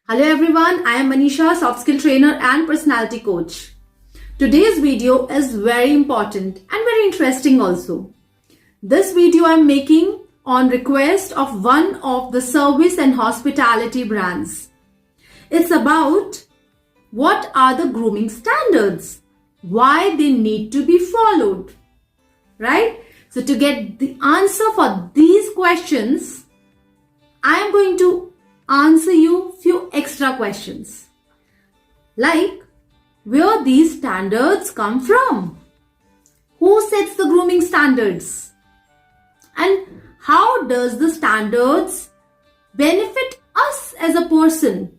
Hello everyone, I am Manisha, soft skill trainer and personality coach. Today's video is very important and very interesting also. This video I am making on request of one of the service and hospitality brands. It's about what are the grooming standards, why they need to be followed, right? So to get the answer for these questions, I am going to answer you few extra questions like where these standards come from, who sets the grooming standards, and how does the standards benefit us as a person,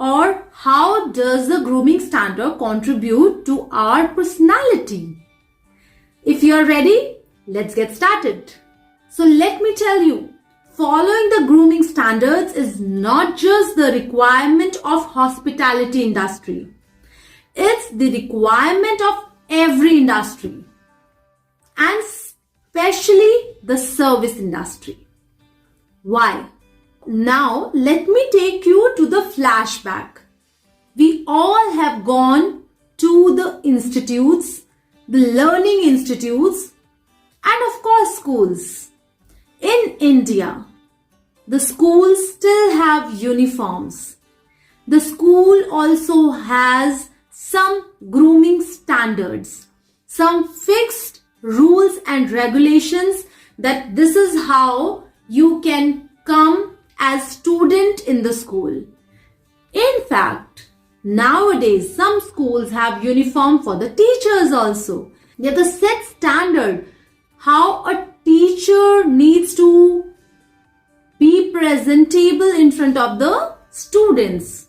or how does the grooming standard contribute to our personality. If you are ready, let's get started. So let me tell you, following the grooming standards is not just the requirement of hospitality industry. It's the requirement of every industry, and especially the service industry. Why? Now let me take you to the flashback. We all have gone to the institutes, the learning institutes, and of course schools. In India, the schools still have uniforms. The school also has some grooming standards, some fixed rules and regulations that this is how you can come as student in the school. In fact, nowadays some schools have uniform for the teachers also. There's a set standard how a teacher needs to be presentable in front of the students.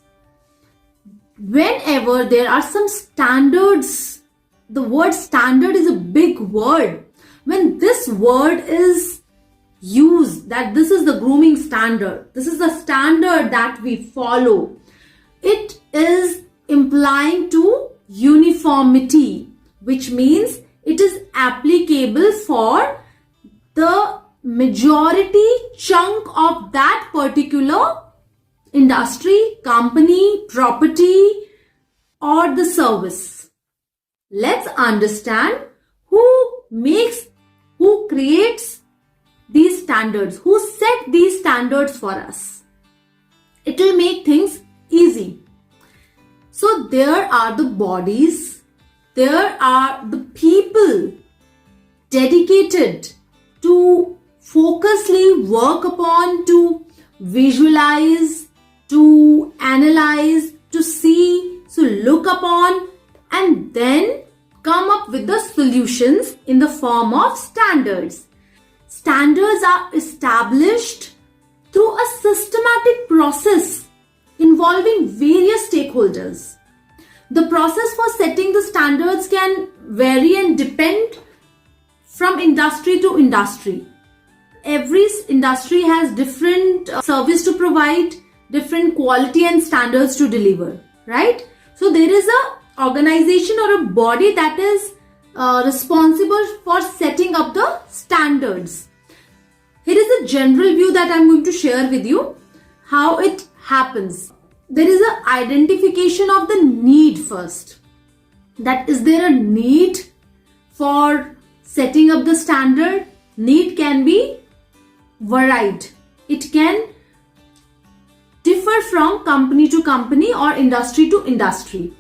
Whenever there are some standards, the word standard is a big word. When this word is used, that this is the grooming standard, this is the standard that we follow, it is implying to uniformity, which means it is applicable for the majority chunk of that particular industry, company, property, or the service. Let's understand who creates these standards, who set these standards for us. It will make things easy. So there are the bodies, there are the people dedicated to focusly work upon, to visualize, to analyze, to see, to look upon, and then come up with the solutions in the form of standards. Standards are established through a systematic process involving various stakeholders. The process for setting the standards can vary and depend from industry to industry. Every industry has different service to provide, different quality and standards to deliver, right? So there is a organization or a body that is responsible for setting up the standards. Here is a general view that I am going to share with you how it happens. There is an identification of the need first. That is there a need for setting up the standard? Need can be varied. It can differ from company to company or industry to industry.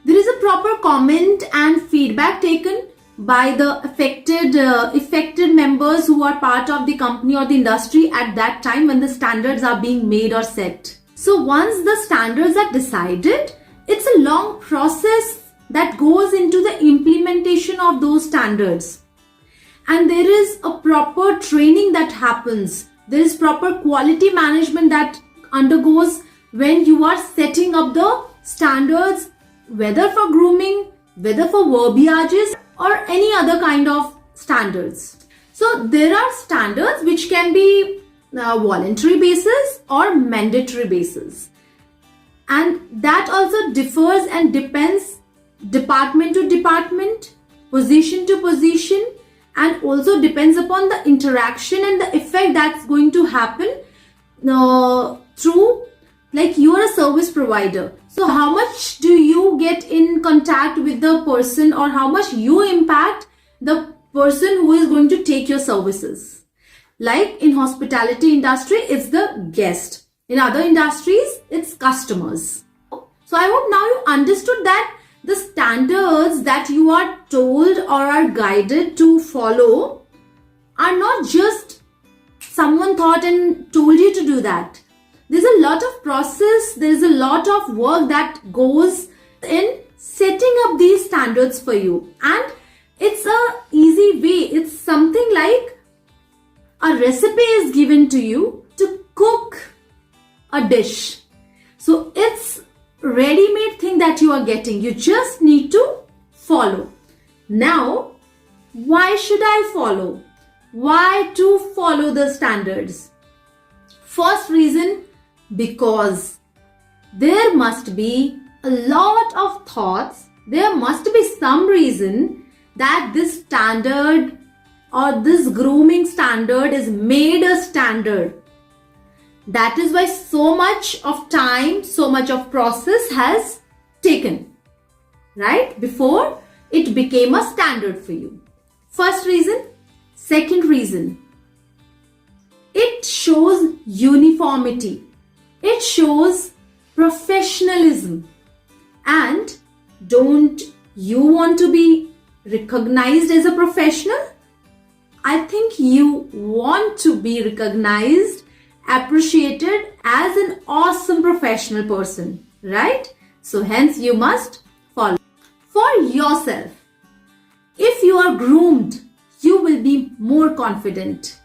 There is a proper comment and feedback taken by the affected members who are part of the company or the industry at that time when the standards are being made or set. So once the standards are decided, it's a long process that goes into the implementation of those standards. And there is a proper training that happens. There is proper quality management that undergoes when you are setting up the standards, whether for grooming, whether for verbiages or any other kind of standards. So there are standards which can be voluntary basis or mandatory basis. And that also differs and depends department to department, position to position, and also depends upon the interaction and the effect that's going to happen through Like you are a service provider. So how much do you get in contact with the person, or how much you impact the person who is going to take your services? Like in hospitality industry, it's the guest. In other industries, it's customers. So I hope now you understood that the standards that you are told or are guided to follow are not just someone thought and told you to do that. There's a lot of process, there's a lot of work that goes in setting up these standards for you. And it's a easy way. It's something like a recipe is given to you to cook a dish. So it's ready-made thing that you are getting. You just need to follow. Now, why should I follow? Why to follow the standards? First reason, because there must be a lot of thoughts. There must be some reason that this standard or this grooming standard is made a standard. That is why so much of time, so much of process has taken, right? Before it became a standard for you. First reason. Second reason, it shows uniformity. It shows professionalism. And don't you want to be recognized as a professional? I think you want to be recognized, appreciated as an awesome professional person, right? So hence you must follow. For yourself, if you are groomed, you will be more confident.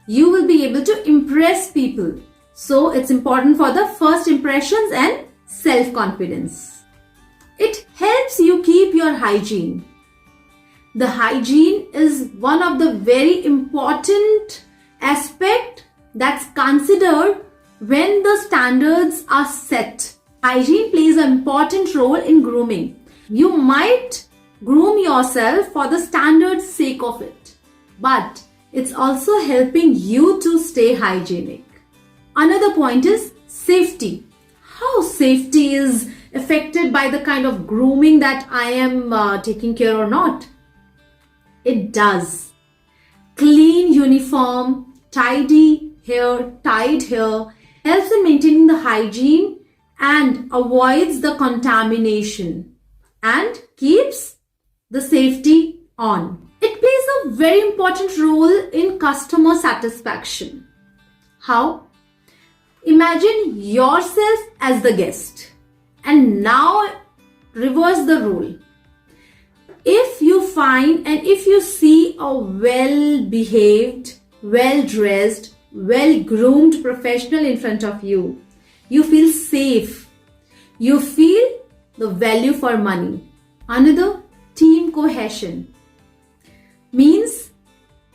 You will be able to impress people. So it's important for the first impressions and self-confidence. It helps you keep your hygiene. The hygiene is one of the very important aspects that's considered when the standards are set. Hygiene plays an important role in grooming. You might groom yourself for the standard's sake of it, but it's also helping you to stay hygienic. Another point is safety. How safety is affected by the kind of grooming that I am taking care or not? It does. Clean uniform, tidy hair, tied hair helps in maintaining the hygiene and avoids the contamination and keeps the safety on. It plays a very important role in customer satisfaction. How? Imagine yourself as the guest and now reverse the role. If you find and if you see a well-behaved, well-dressed, well-groomed professional in front of you, you feel safe. You feel the value for money. Another, team cohesion. Means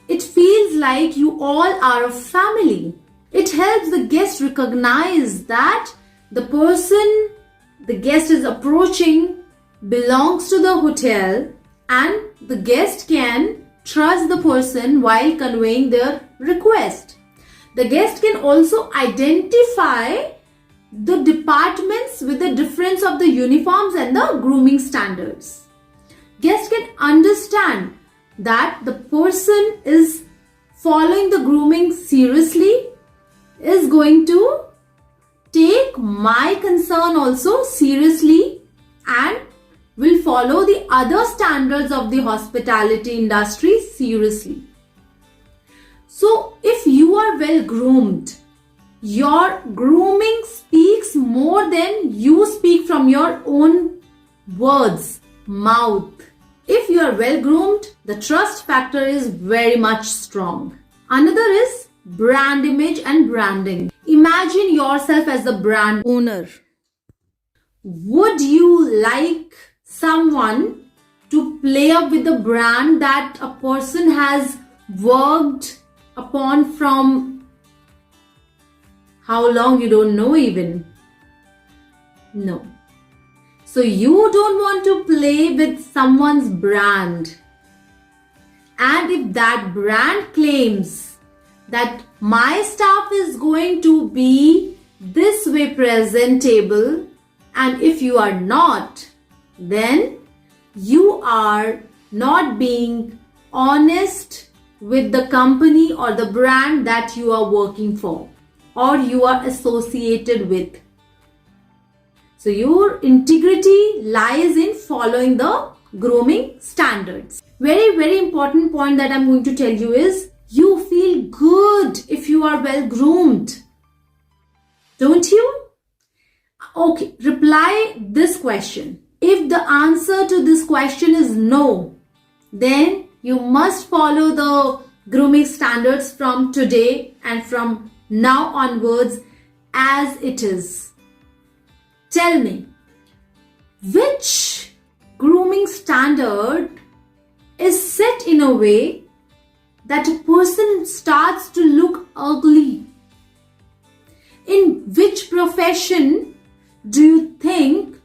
it feels like you all are a family. It helps the guest recognize that the person the guest is approaching belongs to the hotel, and the guest can trust the person while conveying their request. The guest can also identify the departments with the difference of the uniforms and the grooming standards. Guests can understand that the person is following the grooming seriously, is going to take my concern also seriously, and will follow the other standards of the hospitality industry seriously. So if you are well groomed, your grooming speaks more than you speak from your own words, mouth. If you are well groomed, the trust factor is very much strong. Another is brand image and branding. Imagine yourself as the brand owner. Would you like someone to play up with the brand that a person has worked upon from how long you don't know even? No. So you don't want to play with someone's brand. And if that brand claims that my staff is going to be this way way presentable, and if you are not, then you are not being honest with the company or the brand that you are working for or you are associated with. So your integrity lies in following the grooming standards. Very, very important point that I'm going to tell you is you feel good if you are well groomed. Don't you? Okay, reply this question. If the answer to this question is no, then you must follow the grooming standards from today and from now onwards as it is. Tell me, which grooming standard is set in a way that a person starts to look ugly? In which profession do you think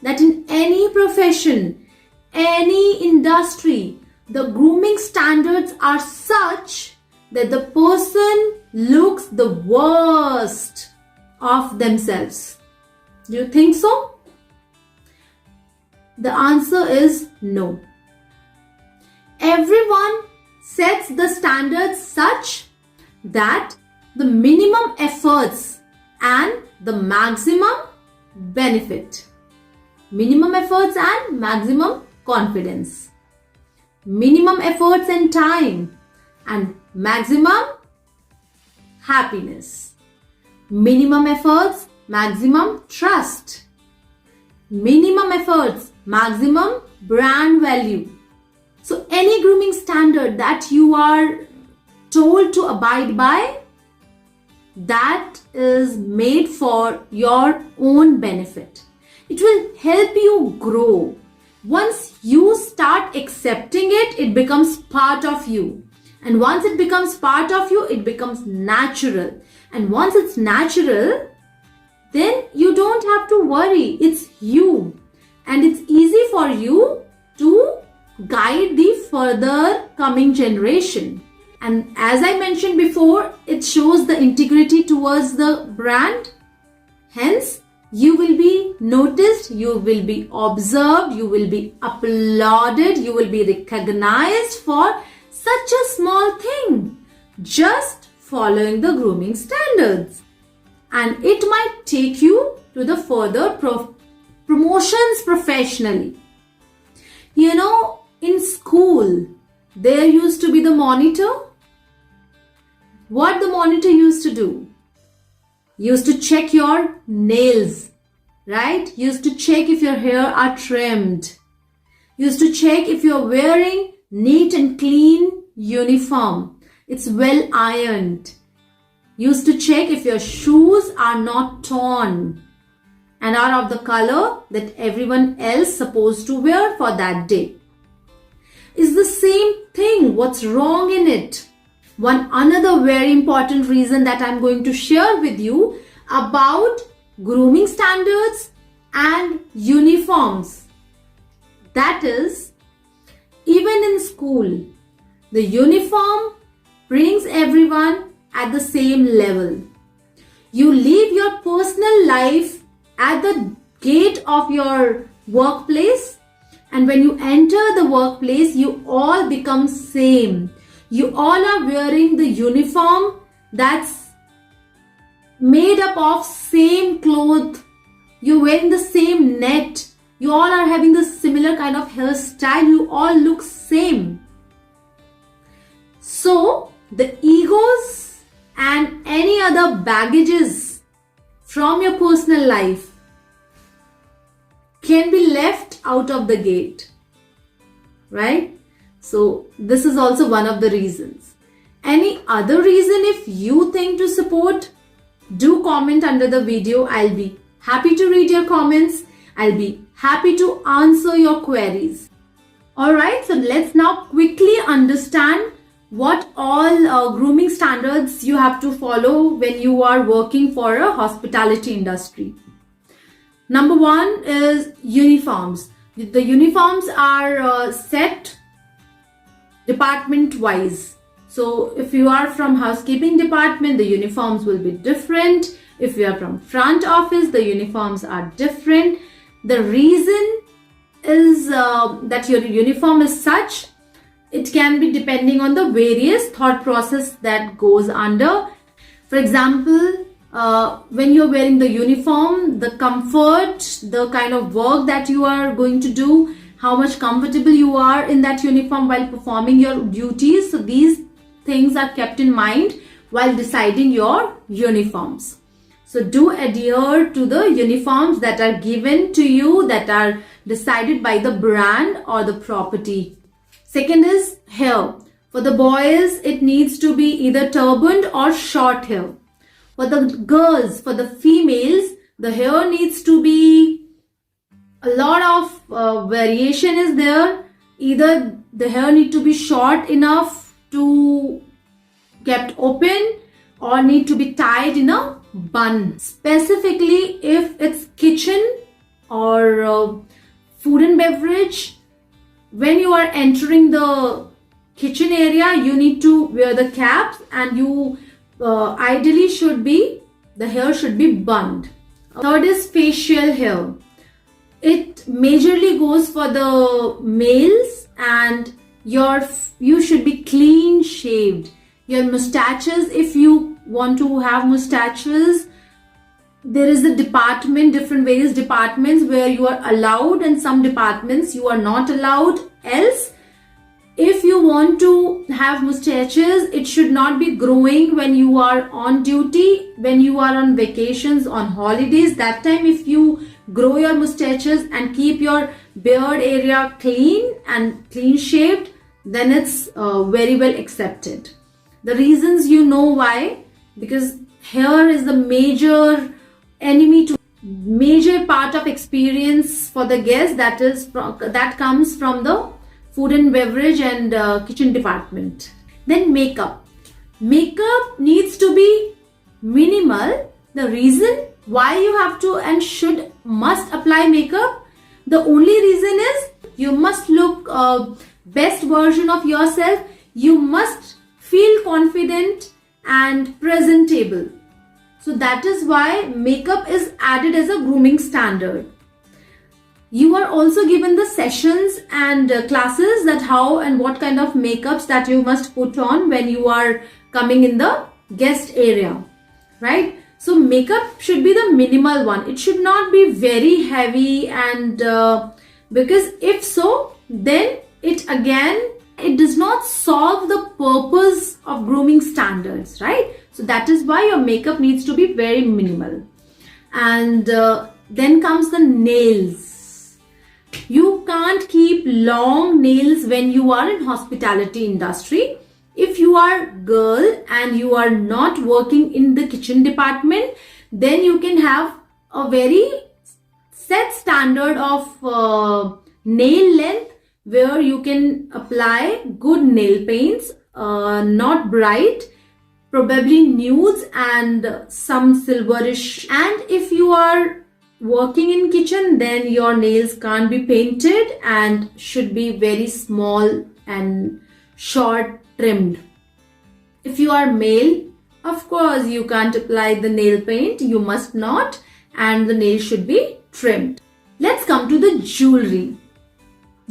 that in any profession, any industry, the grooming standards are such that the person looks the worst of themselves? Do you think so? The answer is no. Everyone sets the standards such that the minimum efforts and the maximum benefit. Minimum efforts and maximum confidence. Minimum efforts and time and maximum happiness. Minimum efforts, maximum trust. Minimum efforts, maximum brand value. So any grooming standard that you are told to abide by, that is made for your own benefit. It will help you grow. Once you start accepting it, it becomes part of you. And once it becomes part of you, it becomes natural. And once it's natural, then you don't have to worry. It's you. And it's easy for you to guide the further coming generation. And as I mentioned before, it shows the integrity towards the brand. Hence, you will be noticed, you will be observed, you will be applauded, you will be recognized for such a small thing, just following the grooming standards. And it might take you to the further promotions professionally. You know, in school, there used to be the monitor. What the monitor used to do? Used to check your nails, right? Used to check if your hair are trimmed. Used to check if you're wearing neat and clean uniform. It's well ironed. Used to check if your shoes are not torn and are of the color that everyone else supposed to wear for that day. It's the same thing. What's wrong in it? One another very important reason that I'm going to share with you about grooming standards and uniforms. That is, even in school, the uniform brings everyone at the same level. You leave your personal life at the gate of your workplace, and when you enter the workplace, you all become same. You all are wearing the uniform that's made up of same cloth. You're wearing the same net. You all are having the similar kind of hairstyle. You all look same. So the egos and any other baggages from your personal life can be left out of the gate, right? So this is also one of the reasons. Any other reason if you think to support, do comment under the video. I'll be happy to read your comments. I'll be happy to answer your queries. Alright, so let's now quickly understand what all grooming standards you have to follow when you are working for a hospitality industry. Number one is uniforms. The uniforms are set department wise. So if you are from housekeeping department, the uniforms will be different. If you are from front office, the uniforms are different. The reason is that your uniform is such, it can be depending on the various thought process that goes under. For example, when you're wearing the uniform, the comfort, the kind of work that you are going to do, how much comfortable you are in that uniform while performing your duties. So these things are kept in mind while deciding your uniforms. So do adhere to the uniforms that are given to you, that are decided by the brand or the property. Second is hair. For the boys, it needs to be either turbaned or short hair. For the girls, for the females, the hair needs to be, a lot of variation is there. Either the hair need to be short enough to kept open or need to be tied in a bun. Specifically if it's kitchen or food and beverage, when you are entering the kitchen area, you need to wear the caps, and you ideally the hair should be bunned. Third is facial hair. It majorly goes for the males, and you should be clean shaved. Your mustaches, if you want to have mustaches, there is a department, various departments where you are allowed, and some departments you are not allowed. Else, if you want to have mustaches, it should not be growing when you are on duty, when you are on vacations, on holidays. That time, if you grow your mustaches and keep your beard area clean and clean shaved, then it's very well accepted. The reasons, you know why, because hair is the major part of experience for the guest, that comes from the food and beverage and kitchen department. Then makeup needs to be minimal. The reason why you have to and must apply makeup, the only reason is you must look best version of yourself. You must feel confident and presentable. So that is why makeup is added as a grooming standard. You are also given the sessions and classes that how and what kind of makeups that you must put on when you are coming in the guest area, right? So makeup should be the minimal one. It should not be very heavy, and because if so, then it does not solve the purpose of grooming standards, right? So that is why your makeup needs to be very minimal. And then comes the nails. You can't keep long nails when you are in hospitality industry. If you are girl and you are not working in the kitchen department, then you can have a very set standard of nail length, where you can apply good nail paints, not bright, probably nudes and some silverish. And if you are working in kitchen, then your nails can't be painted and should be very small and short trimmed. If you are male, of course you can't apply the nail paint, you must not, and the nails should be trimmed. Let's come to the jewelry.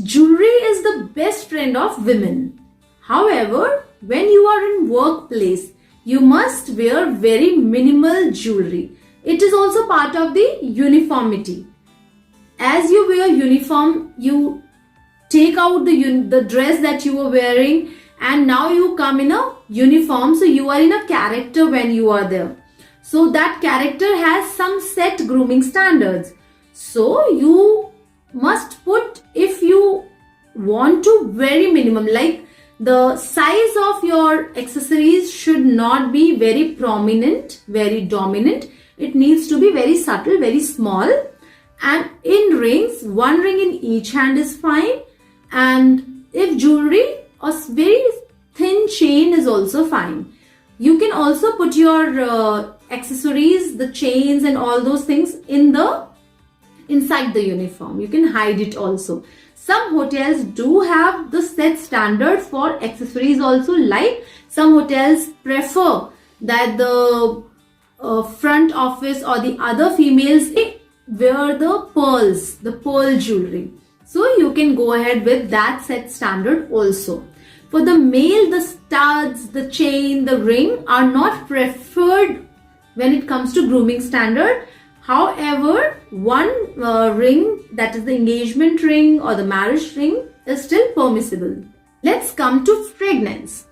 Jewelry is the best friend of women. However, when you are in workplace, you must wear very minimal jewelry. It is also part of the uniformity. As you wear uniform, you take out the dress that you were wearing, and now you come in a uniform, so you are in a character when you are there. So that character has some set grooming standards. So you must put, if you want to, very minimum, like the size of your accessories should not be very prominent, very dominant. It needs to be very subtle, very small. And in rings, one ring in each hand is fine. And if jewelry, a very thin chain is also fine. You can also put your accessories, the chains and all those things inside the uniform. You can hide it also. Some hotels do have the set standard for accessories also, like some hotels prefer that the front office or the other females, they wear the pearls, the pearl jewelry. So you can go ahead with that set standard also. For the male, the studs, the chain, the ring are not preferred when it comes to grooming standard. However, one ring, that is the engagement ring or the marriage ring, is still permissible. Let's come to fragrance.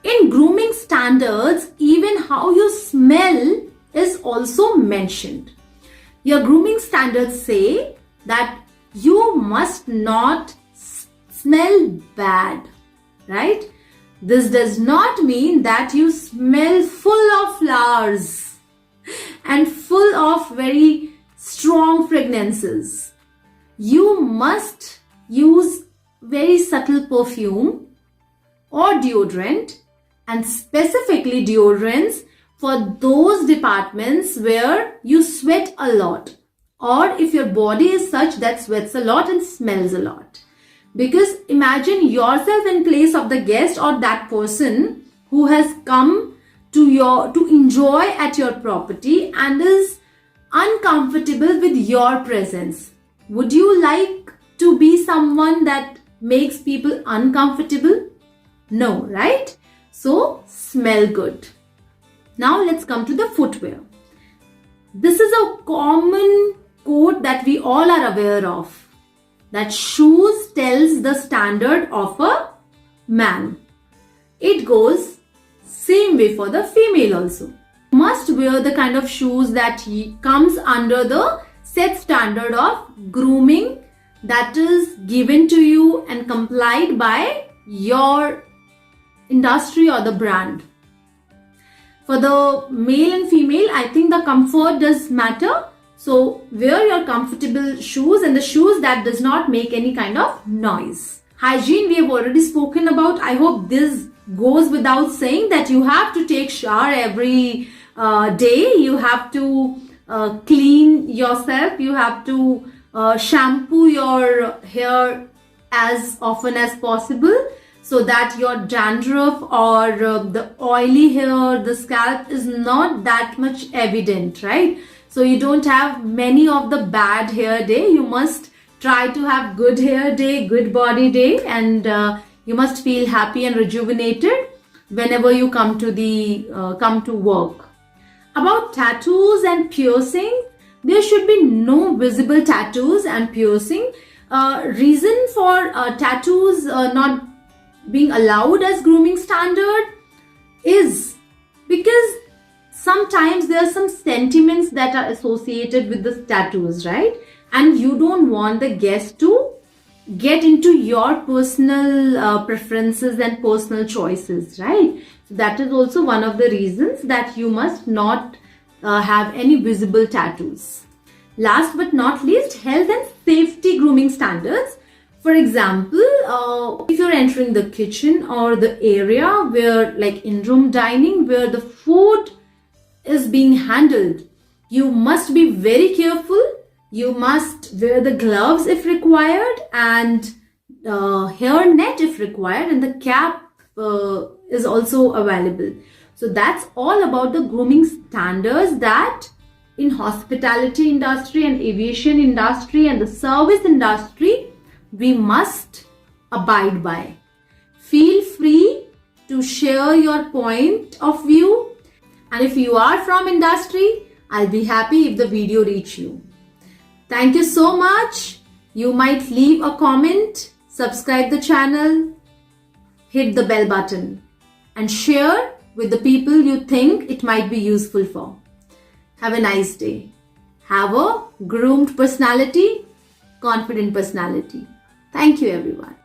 In grooming standards, even how you smell is also mentioned. Your grooming standards say that you must not smell bad, right? This does not mean that you smell full of flowers and full of very strong fragrances. You must use very subtle perfume or deodorant, and specifically deodorants for those departments where you sweat a lot, or if your body is such that sweats a lot and smells a lot. Because imagine yourself in place of the guest or that person who has come to enjoy at your property and is uncomfortable with your presence. Would you like to be someone that makes people uncomfortable? No, right? So smell good. Now let's come to the footwear. This is a common quote that we all are aware of, that shoes tells the standard of a man. It goes same way for the female also. You must wear the kind of shoes that comes under the set standard of grooming that is given to you and complied by your industry or the brand. For the male and female, I think the comfort does matter. So wear your comfortable shoes and the shoes that does not make any kind of noise. Hygiene we have already spoken about. I hope this goes without saying that you have to take shower every day. You have to clean yourself. You have to shampoo your hair as often as possible, so that your dandruff or the oily hair, the scalp is not that much evident, right? So you don't have many of the bad hair day. You must try to have good hair day, good body day, and you must feel happy and rejuvenated whenever you come to work. About tattoos and piercing, there should be no visible tattoos and piercing. Reason for tattoos not being allowed as grooming standard is because sometimes there are some sentiments that are associated with the tattoos, right? And you don't want the guest to get into your personal preferences and personal choices, right? So that is also one of the reasons that you must not have any visible tattoos. Last but not least, health and safety grooming standards. For example, if you're entering the kitchen or the area where, like in-room dining, where the food is being handled, you must be very careful. You must wear the gloves if required, and hair net if required, and the cap is also available. So that's all about the grooming standards that in hospitality industry and aviation industry and the service industry we must abide by. Feel free to share your point of view, and if you are from industry, I'll be happy if the video reach you. Thank you so much. You might leave a comment, subscribe the channel, hit the bell button, and share with the people you think it might be useful for. Have a nice day. Have a groomed personality, confident personality. Thank you, everyone.